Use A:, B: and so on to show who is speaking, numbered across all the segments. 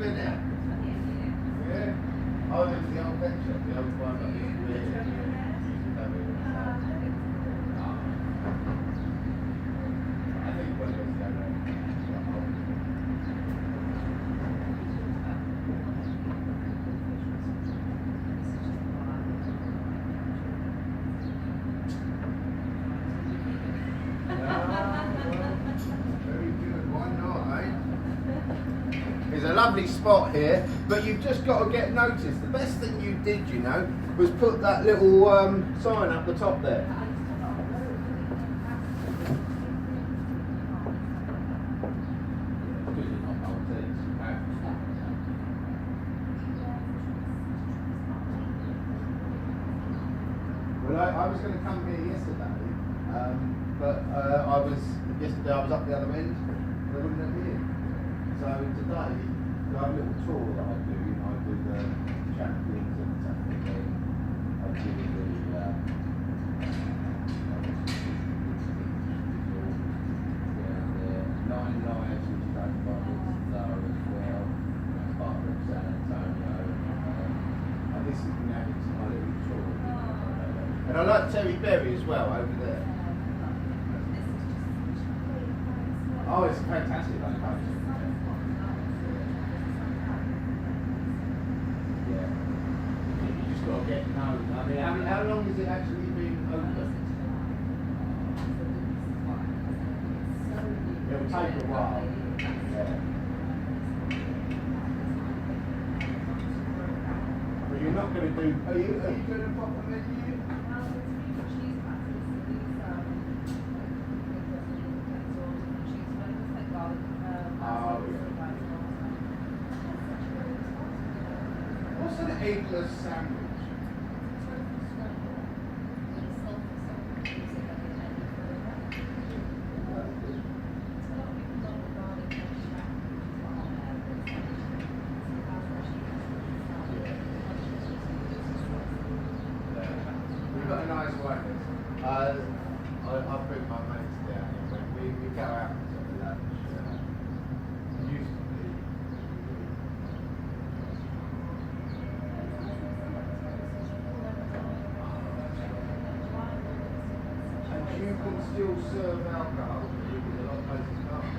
A: been there? Yeah. Oh, there's the old pet shop, the old one. I think one of us go there. It's a lovely spot here, but you've just got to get noticed. The best thing you did, you know, was put that little sign up the top there. Well, I was going to come here yesterday, but yesterday I was up the other end, and they wouldn't let me in. So today, I have a little tour that I do. You know, I do the champions and everything. I do the 9 lives, which is owned by Zara as well. That's part of San Antonio. And this is my little tour. And I like Terry Berry as well over there. Oh, it's fantastic, that place. Yeah. You just got to get known. I mean, how long has it actually been open? It'll take a while. Yeah. But you're not going to do. Are you doing a proper menu? What's an eggless sandwich? We've got a nice one. I bring my mates down here. We go out for lunch. Used to be. You can still serve alcohol, because a lot of places can't.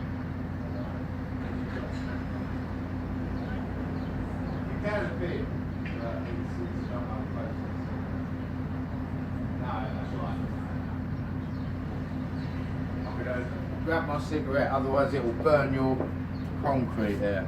A: You can a bit, but it's not our places. No, that's right. I'm going to grab my cigarette, otherwise it will burn your concrete there.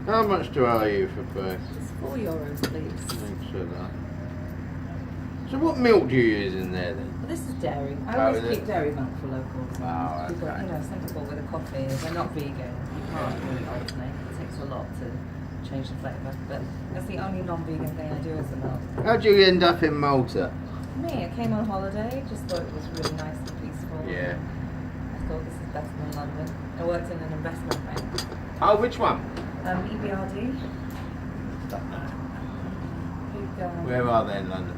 A: How much do I owe you for both?
B: It's €4, please.
A: Thanks for that. So what milk do you use in there then?
B: Well, this is dairy. I always keep dairy milk for locals.
A: Oh, okay.
B: People, some people with a coffee, they're not vegan. You can't really alternate. It takes a lot to change the flavour. But that's the only non-vegan thing I do is the milk.
A: How do you end up in Malta?
B: me. I came on holiday, just thought it was really nice and peaceful.
A: Yeah.
B: I thought this is better than London. I worked in an investment bank.
A: Oh, which one?
B: EBRD. Big,
A: Where are they in London?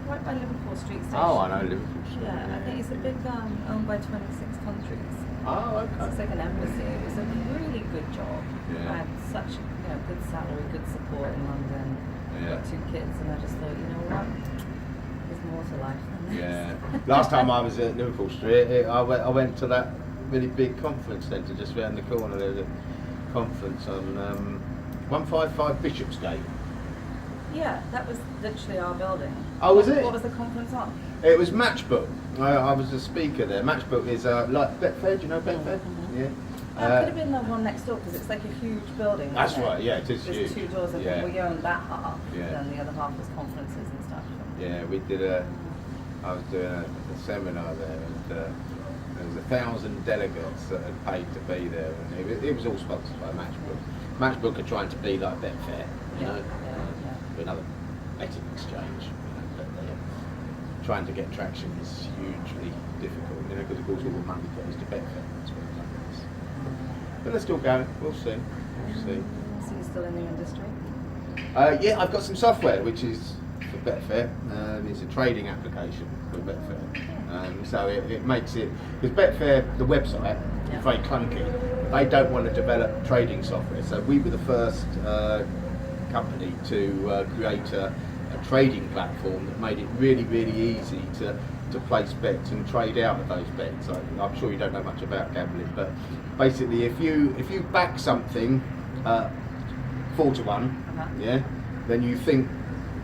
B: right by Liverpool Street Station.
A: Oh, I know Liverpool Street.
B: Yeah, I think it's a big owned by 26 countries.
A: Oh,
B: So it's
A: okay.
B: like an embassy. It was a really good job.
A: Yeah.
B: I had such good salary, good support in London.
A: Yeah.
B: Got 2 kids, and I just thought, you know what? There's more to life than this.
A: Yeah. Last time I was at Liverpool Street, I went to that really big conference centre just round the corner. There was a conference on 155 Bishopsgate.
B: Yeah, that was literally our building.
A: Oh, was it?
B: What was the conference on?
A: It was Matchbook. I was a speaker there. Matchbook is like Betfair. Do you know Betfair?
B: Mhm.
A: Yeah.
B: That could have been the one next door because it's like a huge building.
A: That's
B: isn't it?
A: right. Yeah, it is
B: There's
A: huge.
B: 2 doors. I
A: Yeah.
B: think we owned that half,
A: Yeah.
B: and the other half was conferences and stuff.
A: Yeah, we did I was doing a seminar there, and there was 1,000 delegates that had paid to be there, and it was all sponsored by Matchbook. Matchbook are trying to be like Betfair, you know, another betting exchange. But they're trying to get traction is hugely difficult, because of course all the money goes to Betfair. That's what it is. But they're still going. We'll see. We'll see.
B: So you're still in the industry?
A: Yeah, I've got some software which is for Betfair. It's a trading application for Betfair. So it makes it, because Betfair, the website, is very clunky. They don't want to develop trading software. So we were the first company to create a trading platform that made it really, really easy to place bets and trade out of those bets. I'm sure you don't know much about gambling, but basically if you back something 4 to 1, yeah, then you think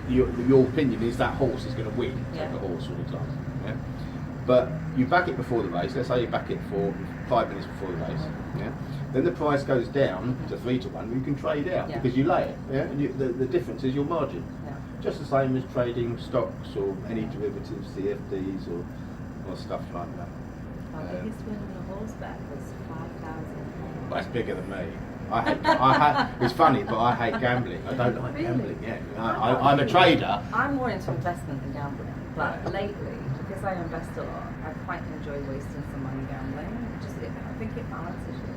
A: your opinion is that horse is going to win.
B: Yeah.
A: Take a horse for example. Yeah. But you back it before the race. Let's say you back it for 5 minutes before the race. Yeah. Then the price goes down to 3 to 1. You can trade out because you lay it. Yeah. And the difference is your margin.
B: Yeah.
A: Just the same as trading stocks or any derivatives, CFDs or stuff like that.
B: Our biggest win on the horseback was 5,000.
A: That's bigger than me. It's funny, but I hate gambling. I don't like gambling. Yeah, I'm a trader.
B: I'm more into investment than gambling, but lately, because I invest a lot, I quite enjoy wasting some money gambling. I think it balances you.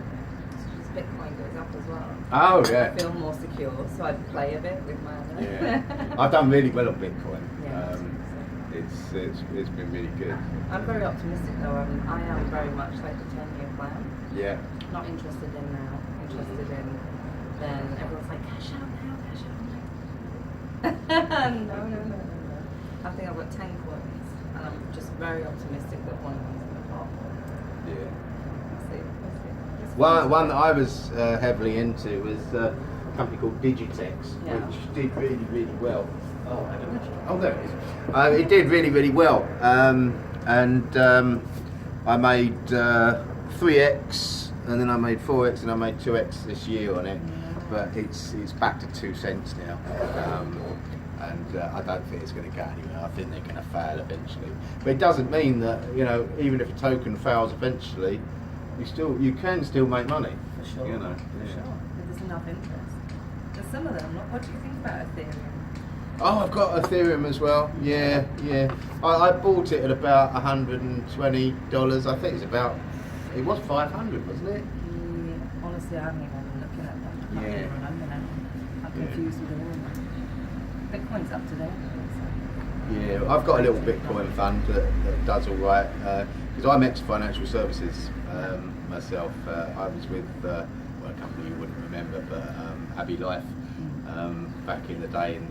B: Just Bitcoin goes up as well.
A: Oh yeah.
B: I feel more secure, so I play a bit with my.
A: Yeah, I've done really well on Bitcoin.
B: Yeah.
A: It's been really good.
B: I'm very optimistic though. I am very much like the 10-year plan.
A: Yeah.
B: Not interested in now. Interested in then everyone's like cash out now, cash out now. No. I think I've got 10 coins, and I'm just very optimistic that one of them's going to pop.
A: Yeah.
B: We'll see.
A: One that I was heavily into was a company called Digitex, which did really, really well. Oh, there it is. It did really, really well, and I made 3x. And then I made 4x and I made 2x this year on it, but it's back to 2 cents now, and I don't think it's going to go anywhere. I think they're going to fail eventually. But it doesn't mean that even if a token fails eventually, you can still make money.
B: For sure. For sure. There's enough interest. There's some of them. What do you think about Ethereum?
A: Oh, I've got Ethereum as well. Yeah. I bought it at about $120. I think it's about. It was 500, wasn't it?
B: Honestly, I haven't even been looking at them. I can't even remember now. I'm confused with it all. Bitcoin's up today.
A: Yeah, I've got a little Bitcoin fund that does all right. Because I'm ex-financial services myself. I was with a company you wouldn't remember, but Abbey Life, back in the day in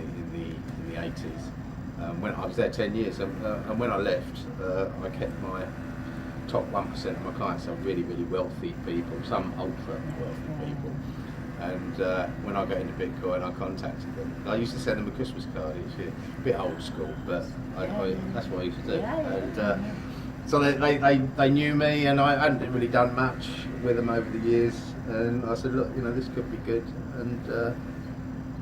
A: the 80s. When I was there 10 years, and when I left, I kept my top 1% of my clients are really, really wealthy people, some ultra wealthy people. And when I got into Bitcoin, I contacted them. I used to send them a Christmas card each year. A bit old school, but that's what I used to do. And so they knew me, and I hadn't really done much with them over the years. And I said, look, this could be good. And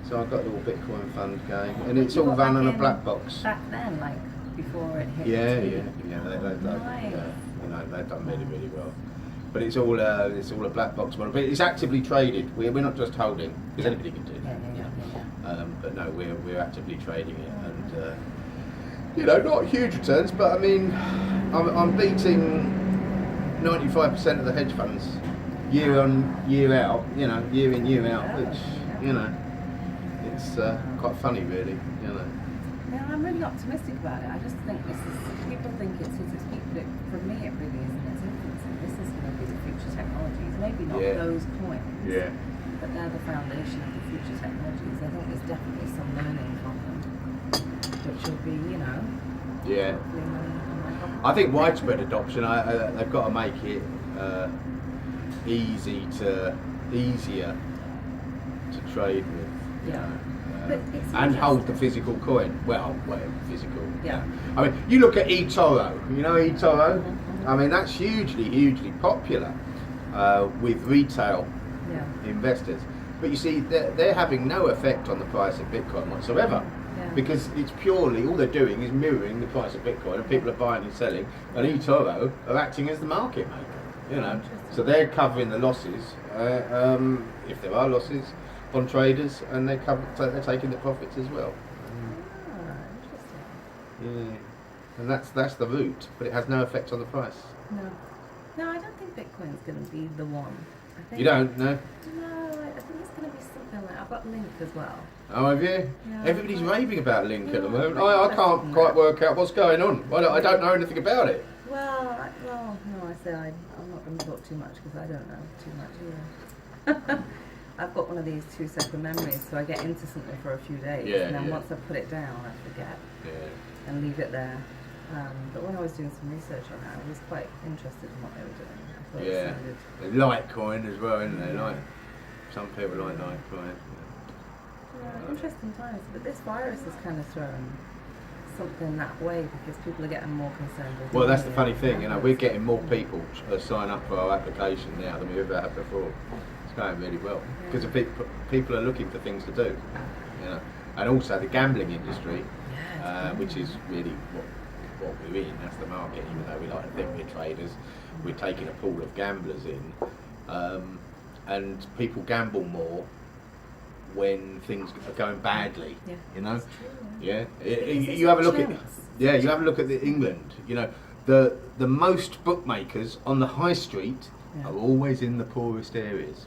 A: so I got a little Bitcoin fund going, and it's all run on a black box.
B: Back then, like before it hit.
A: Yeah. They've done really, really well. But it's all a black box model. But it's actively traded. We're not just holding, because anybody can do that.
B: Yeah.
A: But no, we're actively trading it, and you know, not huge returns, but I mean, I'm beating 95% of the hedge funds year on, year out, you know, year in, year out, which, you know, it's quite funny really, you know.
B: Yeah, I'm really optimistic about it. I just think people think it's his peak, but for me it really isn't. It's infancy. This is going to be the future technologies. Maybe not those coins, but they're the foundation of the future technologies. I think there's definitely some learning from them, which will be, you know,
A: I think widespread adoption, they've got to make it easier to trade with. And hold the physical coin. Well, physical. Yeah. I mean, you look at eToro. You know eToro? I mean, that's hugely popular with retail investors. But you see, they're having no effect on the price of Bitcoin whatsoever. Because it's purely, all they're doing is mirroring the price of Bitcoin, and people are buying and selling, and eToro are acting as the market maker. You know, so they're covering the losses, if there are losses, on traders, and they're taking the profits as well.
B: Interesting.
A: Yeah, and that's the route, but it has no effect on the price.
B: No, I don't think Bitcoin's going to be the one. I think
A: you don't? No?
B: No, I think it's going to be something like, I've got Link as well.
A: Oh, have you?
B: Yeah,
A: everybody's raving about Link at the moment. I can't quite work out what's going on. I don't know anything about it.
B: Well, no, I say I'm not going to talk too much because I don't know too much either. I've got one of these 2-second memories, so I get into something for a few days, and then once I put it down, I forget and leave it there. But when I was doing some research on it, I was quite interested in what they were doing. I thought it sounded...
A: Litecoin as well, isn't they? Like, some people like Litecoin.
B: Interesting times, but this virus has kind of thrown something that way because people are getting more concerned with.
A: Well, that's the funny thing, you know, we're getting more people sign up for our application now than we ever had before. It's going really well because people are looking for things to do, you know, and also the gambling industry, which is really what we're in. That's the market. Even though we like to think we're traders, we're taking a pool of gamblers in, and people gamble more when things are going badly, you know. You have a look at you have a look at England. You know, the most bookmakers on the high street are always in the poorest areas.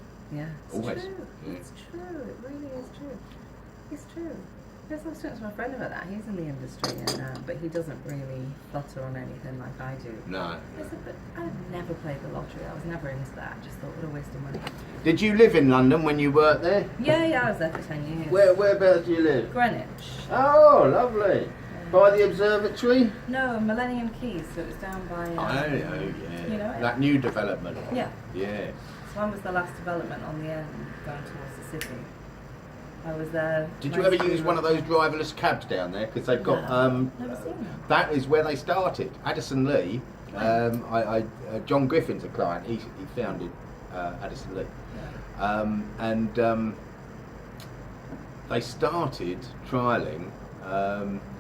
A: Always.
B: True. It's true. It really is true. It's true. Yes, I was talking to my friend about that. He's in the industry, but he doesn't really flutter on anything like I do.
A: No.
B: I said, but I've never played the lottery. I was never into that. I just thought, what a waste of money.
A: Did you live in London when you worked there?
B: Yeah, I was there for 10 years.
A: Whereabouts do you live?
B: Greenwich.
A: Oh, lovely. By the observatory?
B: No, Millennium Keys, so it was down by... You know it?
A: That new development.
B: Yeah.
A: Yeah.
B: So one was the last development on the end, going towards the city. I was there.
A: Did you ever use one of those driverless cabs down there? Because they've got
B: never seen them.
A: That is where they started. Addison Lee. John Griffin's a client. He founded Addison Lee, and they started trialling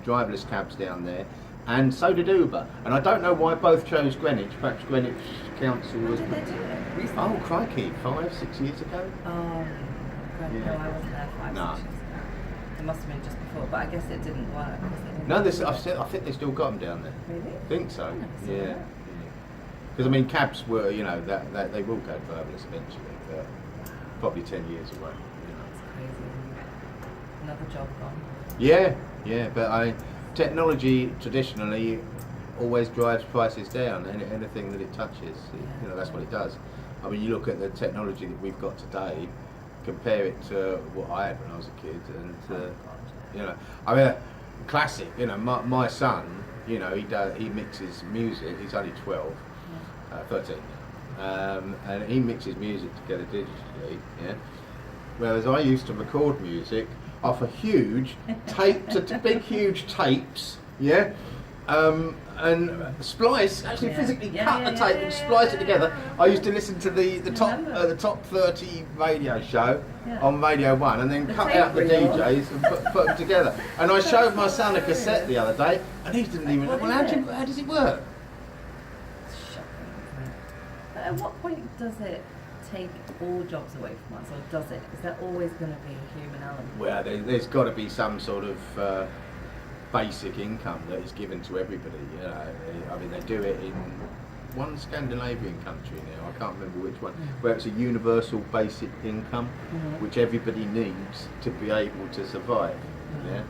A: driverless cabs down there, and so did Uber. And I don't know why both chose Greenwich. Perhaps Greenwich Council was.
B: When did they do it? Recently?
A: Oh crikey, 5-6 years ago.
B: No, I wasn't there 5-6 years ago. It must have been just before, but I guess it didn't work.
A: No, I think they still got them down there.
B: Really?
A: I think so. Yeah. Because I mean, cabs were, you know, that they will go driverless eventually, but probably 10 years away. You know.
B: It's crazy. Another job gone.
A: Yeah, but technology traditionally always drives prices down. Anything that it touches, you know, that's what it does. I mean, you look at the technology that we've got today. Compare it to what I had when I was a kid, and you know, I mean, classic. You know, my son, you know, he mixes music. He's only 13, and he mixes music together digitally. Yeah, whereas I used to record music off a huge big huge tapes. Yeah. And splice, actually physically cut the tape and splice it together. I used to listen to the top 30 radio show on Radio 1 and then cut out the DJs and put them together. And I showed my son a cassette the other day and he didn't even know, well, how does it work?
B: It's shocking, isn't it? At what point does it take all jobs away from us, or does it? Is there always going to be a human element?
A: Well, there's got to be some sort of basic income that is given to everybody. You know, I mean, they do it in one Scandinavian country now. I can't remember which one, where it's a universal basic income, which everybody needs to be able to survive. Yeah.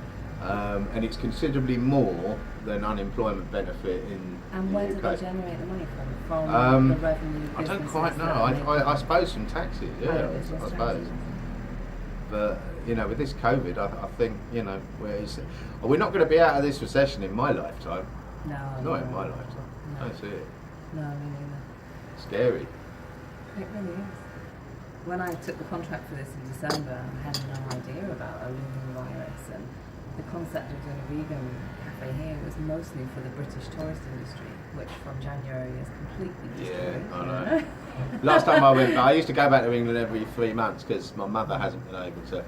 A: And it's considerably more than unemployment benefit in
B: And
A: the
B: where do
A: UK.
B: they generate the money from the revenue?
A: I don't
B: businesses
A: quite know.
B: that are making-
A: I suppose from taxes, yeah,
B: Oh, it's
A: I
B: just
A: suppose.
B: taxes.
A: But you know, with this COVID, I think, you know, we're not going to be out of this recession in my lifetime.
B: No,
A: Not in my lifetime.
B: No.
A: I don't see it.
B: No, me neither.
A: Scary.
B: It really is. When I took the contract for this in December, I had no idea about a looming virus, and the concept of doing a vegan cafe here was mostly for the British tourist industry, which from January is completely destroyed.
A: Yeah, I know. Last time I went, I used to go back to England every 3 months because my mother hasn't been able to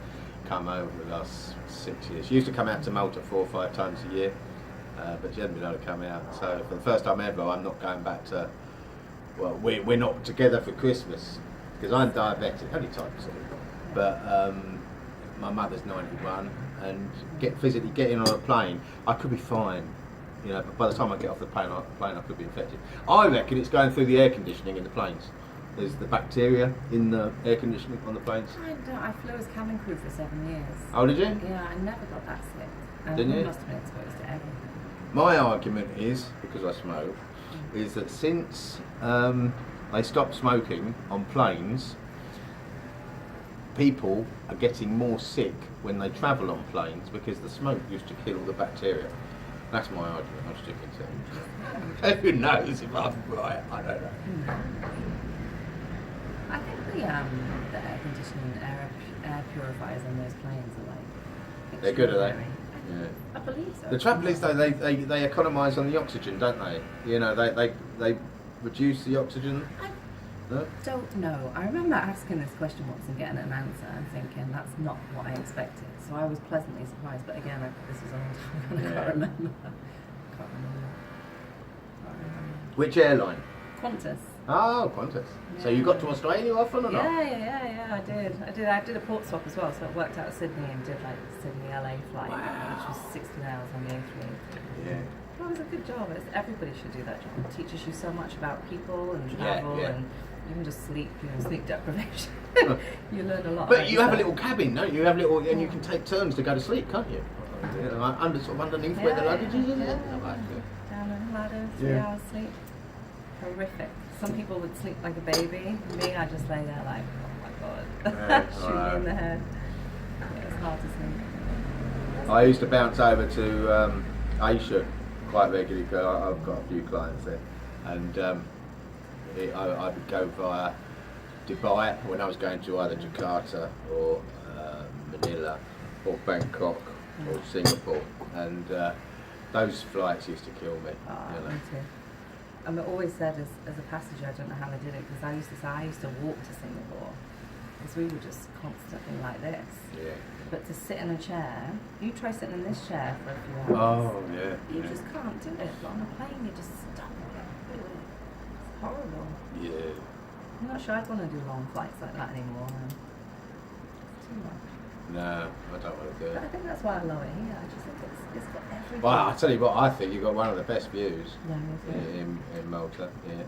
A: come over the last 6 years. She used to come out to Malta 4 or 5 times a year, but she hasn't been able to come out. So for the first time ever, I'm not going back to. Well, we're not together for Christmas because I'm diabetic, only type 2. But my mother's 91, and physically getting on a plane, I could be fine. You know, but by the time I get off the plane, I could be infected. I reckon it's going through the air conditioning in the planes. There's the bacteria in the air conditioning on the planes.
B: I flew as cabin crew for 7 years.
A: Oh, did you?
B: Yeah, I never got that sick. And
A: Didn't
B: we
A: you?
B: must have been exposed to everything.
A: My argument is, because I smoke, is that since they stopped smoking on planes, people are getting more sick when they travel on planes because the smoke used to kill all the bacteria. That's my argument. I'm sticking to it. Who knows if I'm right? I don't know.
B: I think the air conditioning air purifiers on those planes are like.
A: They're good, are they?
B: extraordinary.
A: Yeah.
B: I believe so.
A: The trouble is though, they economise on the oxygen, don't they? You know, they reduce the oxygen.
B: I
A: No?
B: don't know. I remember asking this question once and getting an answer and thinking that's not what I expected. So I was pleasantly surprised. But again, this was a long time ago. I can't remember. Can't remember.
A: Which airline?
B: Qantas.
A: Oh, Qantas. So you got to Australia often or not?
B: Yeah, I did a port swap as well, so I worked out of Sydney and did like Sydney LA flight, which was 16 hours on the A3.
A: Yeah.
B: Well, it was a good job. Everybody should do that job. It teaches you so much about people and travel, and you can just sleep, sleep deprivation. You learn a lot.
A: But you have a little cabin, don't you? You have little, and you can take turns to go to sleep, can't you? You know, underneath where the luggage is, isn't it?
B: Down on the ladder, 3 hours sleep. Horrific. Some people would sleep like a baby. Me, I just lay there like, oh my god, shoot me in the head. Yeah, it's hard to sleep.
A: I used to bounce over to Asia quite regularly because I've got a few clients there, and I would go via Dubai when I was going to either Jakarta or Manila or Bangkok or Singapore, and those flights used to kill me. You know.
B: Me too. I always said as a passenger, I don't know how I did it because I used to walk to Singapore because we were just constantly like this.
A: Yeah.
B: But to sit in a chair, you try sitting in this chair for a few hours.
A: Oh yeah.
B: You just can't do it. But on a plane, you just stop. It's horrible.
A: Yeah.
B: I'm not sure I'd want to do long flights like that anymore. It's too much.
A: No, I don't want to do
B: But I
A: it.
B: think that's why I love it here. I just think it's got everything.
A: Well, I tell you what, I think you've got one of the best views
B: Yeah, me too.
A: in Malta. Yeah.